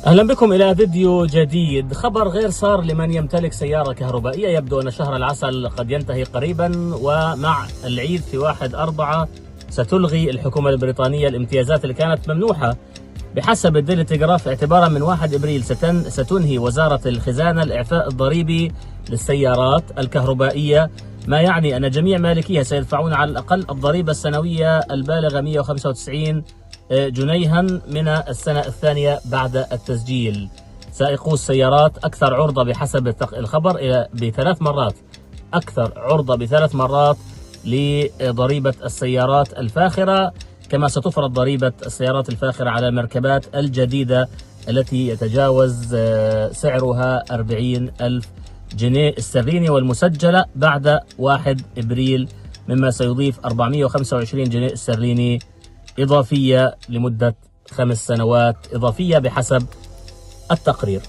أهلا بكم إلى فيديو جديد. خبر غير صار لمن يمتلك سيارة كهربائية. يبدو أن شهر العسل قد ينتهي قريبا، ومع العيد في 1/4 ستلغي الحكومة البريطانية الامتيازات اللي كانت ممنوحة. بحسب الديلي تلغراف اعتبارا من 1 إبريل ستنهي وزارة الخزانة الإعفاء الضريبي للسيارات الكهربائية، ما يعني أن جميع مالكيها سيدفعون على الأقل الضريبة السنوية البالغة 195 جنيها من السنة الثانية بعد التسجيل. سائقو السيارات أكثر عرضة بحسب الخبر أكثر عرضة ب3 مرات لضريبة السيارات الفاخرة، كما ستفرض ضريبة السيارات الفاخرة على المركبات الجديدة التي يتجاوز سعرها 40,000 جنيه استرليني والمسجلة بعد 1 إبريل، مما سيضيف 425 جنيه استرليني إضافية لمدة 5 سنوات إضافية بحسب التقرير.